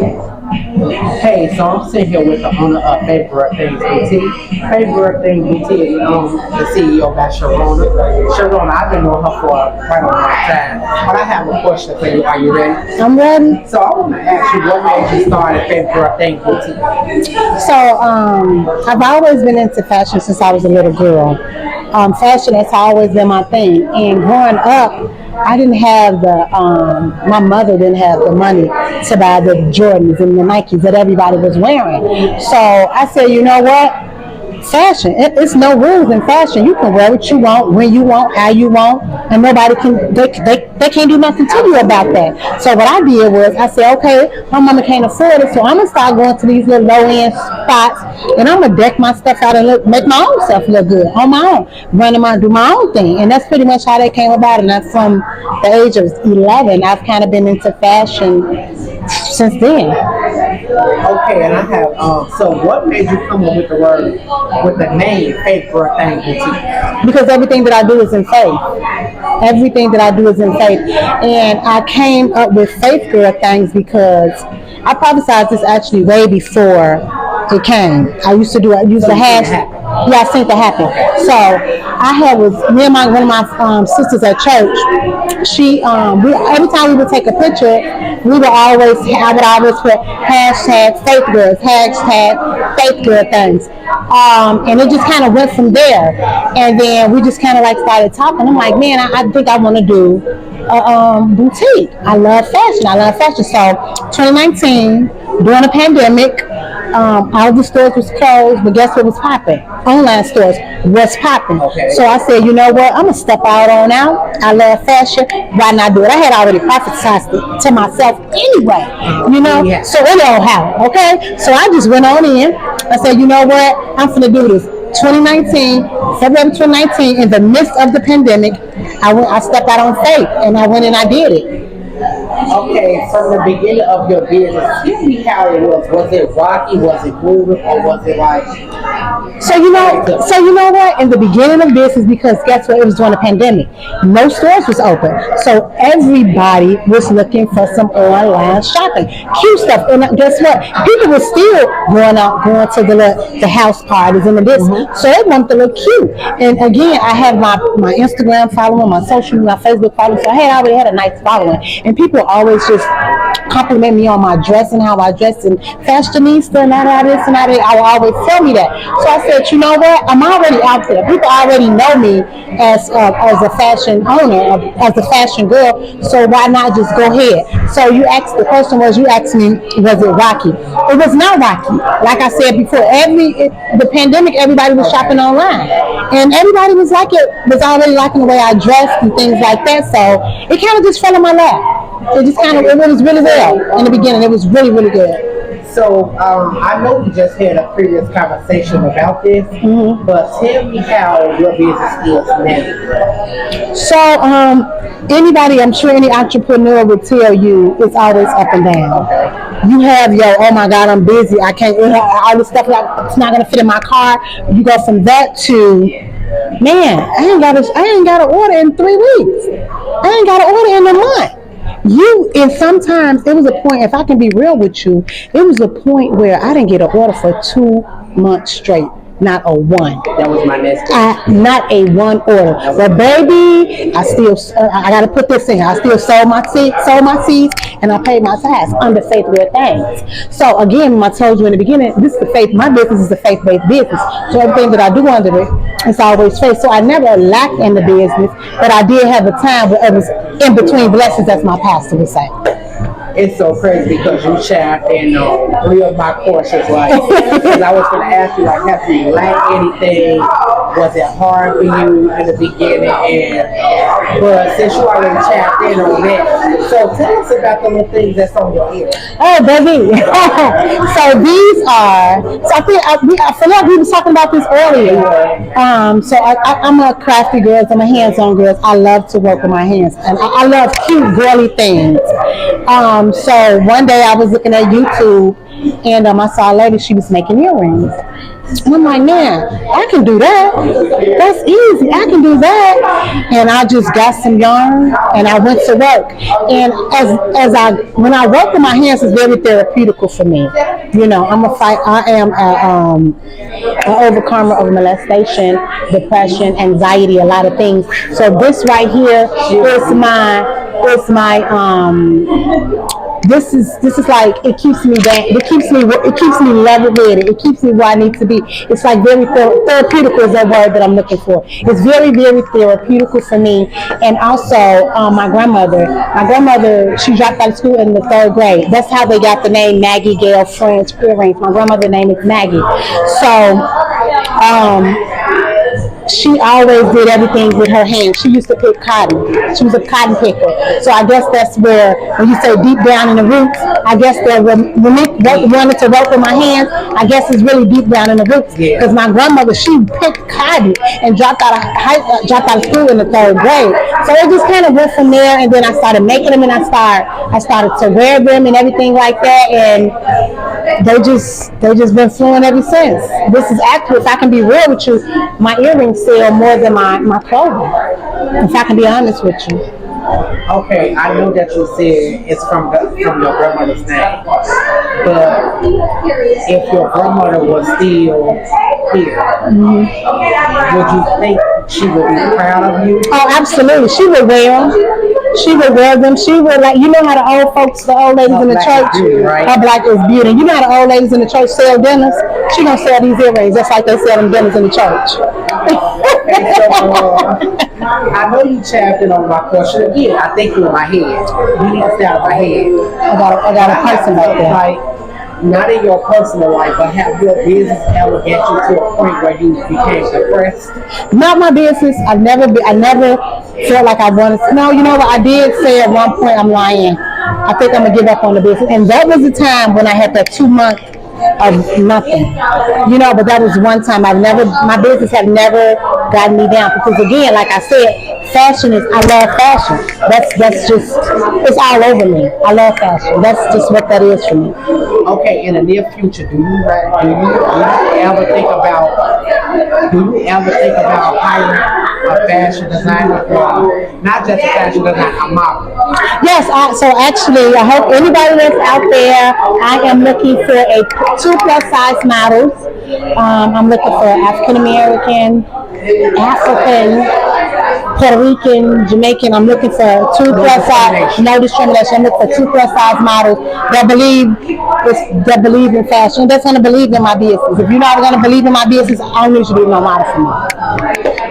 Hey, so I'm sitting here with the owner of Favorite Things Boutique. Favorite Things Boutique, the CEO by Sharonna. Sharonna, I've been knowing her for quite a long time. But I have a question for you. Are you ready? I'm ready. So I want to ask you, what made you start at Favorite Things Boutique? So, I've always been into fashion since I was a little girl. Fashion has always been my thing. And growing up, I didn't have my mother didn't have the money to buy the Jordans and the Nikes that everybody was wearing. So I said, you know what? Fashion. It's no rules in fashion. You can wear what you want, when you want, how you want, and nobody can. They can't do nothing to you about that. So what I did was I said, okay, my mama can't afford it, so I'm gonna start going to these little low end spots, and I'm gonna deck my stuff out and make my own stuff look good on my own, do my own thing, and that's pretty much how that came about. And that's from the age of 11. I've kind of been into fashion since then. Okay, and I have, so what made you come up with with the name Favorite Things Boutique? Because everything that I do is in faith. Everything that I do is in faith. And I came up with Faith Girl Things because I prophesied this actually way before it came. I used to use the hashtag. Yeah, I seen it happen. So I had was me and one of my sisters at church. Every time we would take a picture, I would always put hashtag Faith Girls, hashtag Faith Girl Things. And it just kind of went from there. And then we just kind of like started talking. I'm like, man, I think I want to do a boutique. I love fashion. So 2019, during the pandemic, all the stores was closed, but guess what was popping? Online stores was popping. Okay. So I said, you know what? I'm gonna step out on out. I love fashion. Why not do it? I had already prophesied it to myself anyway, you know. Yeah. So it all happened. Okay. So I just went on in. I said, you know what? I'm gonna do this. 2019, February 2019, in the midst of the pandemic, I stepped out on faith, and I went and I did it. Okay, from the beginning of your business, tell me how it was. Was it rocky? Was it moving? Or was it like... So you know what? In the beginning of business, because guess what? It was during the pandemic. No stores was open. So everybody was looking for some online shopping. Cute stuff. And guess what? People were still going to the house parties and the this. Mm-hmm. So they wanted to look cute. And again, I have my Instagram following, my social media, my Facebook following. So I had already had a nice following. And people always just compliment me on my dress and how I dress and fashionista and all this and all that. I will always tell me that. So I said, you know what? I'm already out there. People already know me as a fashion owner, as a fashion girl. So why not just go ahead? So you asked me, was it rocky? It was not rocky. Like I said before, the pandemic, everybody was shopping online, and everybody was already liking the way I dressed and things like that. So it kind of just fell in my lap. It just it was really well in the beginning. It was really, really good. So I know we just had a previous conversation about this, mm-hmm. but tell me how your business is now. So anybody, I'm sure any entrepreneur would tell you it's always up and down. Okay. You have oh my God, I'm busy. I can't, all this stuff, like, it's not going to fit in my car. You go from that to, man, I ain't got to order in 3 weeks. I ain't got to order in a month. And sometimes it was a point, if I can be real with you, it was a point where I didn't get an order for 2 months straight. Not a one. That was my next question. Not a one order. But baby, I got to put this in. I still sold my seeds, and I paid my tithes under Faith Real Things. So again, I told you in the beginning, this is the faith. My business is a faith-based business. So everything that I do under it, it's always faith. So I never lacked in the business, but I did have a time where it was in between blessings, as my pastor would say. It's so crazy because you shared in 3 of my courses, like, because I was going to ask you, like, have you lacked anything? Was it hard for you in the beginning? But since you already tapped in on that, so tell us about the little things that's on your ear. Oh, baby. So these are, I feel like we were talking about this earlier. So I'm a crafty girl. I'm a hands-on girl. I love to work with my hands, and I love cute, girly things. So one day I was looking at YouTube, and I saw a lady, she was making earrings. And I'm like, man, I can do that. That's easy. I can do that. And I just got some yarn and I went to work. And when I work with my hands, it's very therapeutical for me. You know, I am an overcomer of molestation, depression, anxiety, a lot of things. So this right here is my this is like, it keeps me back. It keeps me level-headed. It keeps me where I need to be. It's like very therapeutical is that word that I'm looking for. It's very, very therapeutical for me. And also, my grandmother, she dropped out of school in the 3rd grade. That's how they got the name Maggie Gail French Earrings. My grandmother's name is Maggie. So, she always did everything with her hands. She used to pick cotton. She was a cotton picker. So I guess that's where, when you say deep down in the roots, I guess that when me wanted to work with my hands, I guess it's really deep down in the roots. Because my grandmother, she picked cotton and dropped out of school in the 3rd grade. So it just kind of went from there, and then I started making them, and I started to wear them and everything like that, and they just been flowing ever since. This is actually, if I can be real with you, my earrings sell more than my clothing, if I can be honest with you. Okay, I know that you said it's from your grandmother's name, but if your grandmother was still here, would you think she would be proud of you? Oh, absolutely. She would wear them. She would wear them. She would, like, you know how the old ladies in the church, beauty, right? Her black is beauty. You know how the old ladies in the church sell dinners? She gonna sell these earrings just like they sell them dinners in the church. I know you tapped in on my question again. I think you're in my head. You need to stay out of my head. I got a person back there. Like, not in your personal life, but have your business ever get you to a point where you became depressed? Not my business. I never felt like I wanted to. No, you know what? I did say at one point, I'm lying. I think I'm gonna give up on the business, and that was the time when I had that 2 month of nothing, you know. But that was one time. My business have never gotten me down, because again, like I said, I love fashion. That's just, it's all over me. I love fashion. That's just what that is for me. Okay, in the near future, do you ever think about hiring a fashion designer, or not just a fashion designer, a model? Yes, so actually, I hope anybody that's out there, I am looking for 2 plus size models. I'm looking for African American, Puerto Rican, Jamaican. I'm looking for 2 plus size, no discrimination. I'm looking for 2 plus size models that believe in fashion, that's going to believe in my business. If you're not going to believe in my business, I don't need you to be no model for me.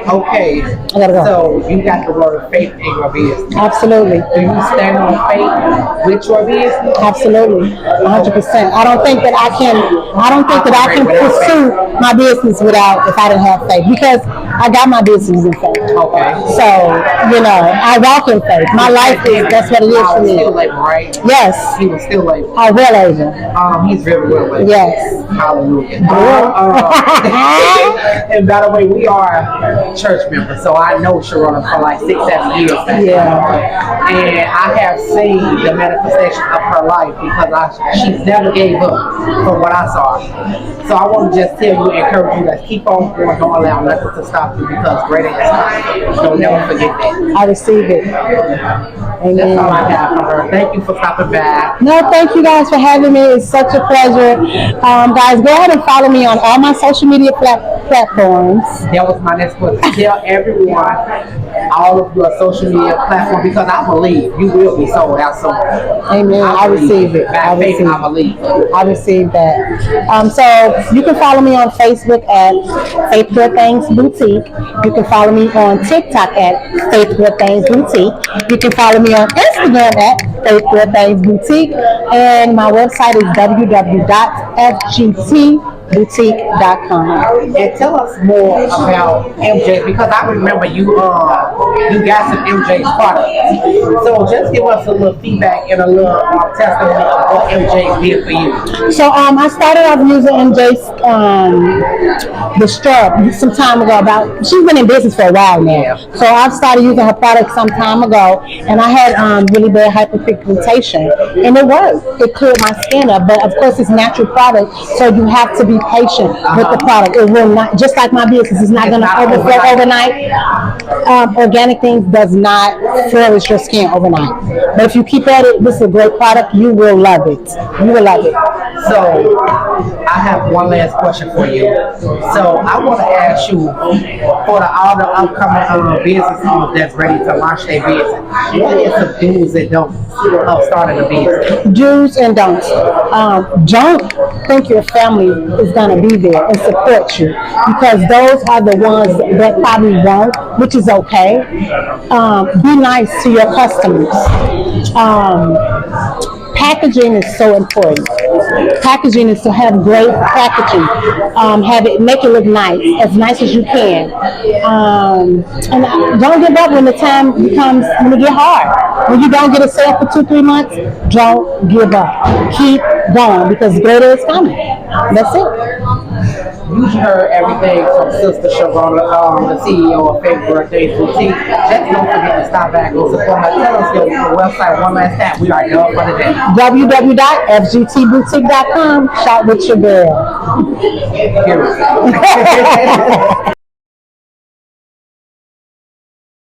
Okay, I gotta go. So you got the word faith in your business. Absolutely. Do you stand on faith with your business? Absolutely, 100%. I don't think that I can pursue my business if I didn't have faith, because I got my business in faith. Okay. So, I walk in faith. My life that's what it is for me. Still able, right? Yes. He was still able. Oh, well able. He's very well able. Yes. Hallelujah. And by the way, we are church members, so I know Sharonna for like 6-7 years back. Yeah. And I have seen the manifestation of her life, because she's never gave up from what I saw. So I want to just encourage you to keep on going. Don't allow nothing to stop you, because greater is coming. Don't never forget that. I receive it. Amen. That's all I have for her. Thank you for stopping by. No, thank you guys for having me. It's such a pleasure. Guys, go ahead and follow me on all my social media platforms. That was my next question. Tell everyone all of your social media platforms, because I believe you will be sold out soon. Amen. I receive it. I believe. I receive that. So you can follow me on Facebook at Faith Good Things Boutique. You can follow me on TikTok at Faith Good Things Boutique. You can follow me on Instagram at Faith Good Things Boutique. And my website is www.fgtboutique.com. And tell us more about MJ, because I remember you got some MJ products. So just give us a little feedback and a little testimony of what MJ did for you. So I started off using MJ's the strap some time ago. She's been in business for a while now. Yeah. So I've started using her product some time ago, and I had really bad hyperpigmentation, and it worked. It cleared my skin up, but of course it's natural product, so you have to be be patient with the product. It will not, just like my business, it's not going to overflow overnight. Organic things does not flourish your skin overnight. But if you keep at it, this is a great product. You will love it. You will love it. So I have one last question for you. So I want to ask you, for all the upcoming business owners that's ready to launch their business, what is the do's and don'ts of starting a business? Do's and don'ts. Don't think your family is going to be there and support you, because those are the ones that probably won't, which is okay. Be nice to your customers. Packaging is so important. Packaging is to have great packaging. Make it look nice as you can. And don't give up when the time comes, when it get hard. When you don't get a sale for 2-3 months, don't give up. Keep going, because greater is coming. That's it. You heard everything from Sister Sharonna, the CEO of Fake Birthdays Boutique. Just don't forget to stop back and support her. Tell us your website one last time. We are done for the day. www.fgtboutique.com. Shop with your girl. Here we go.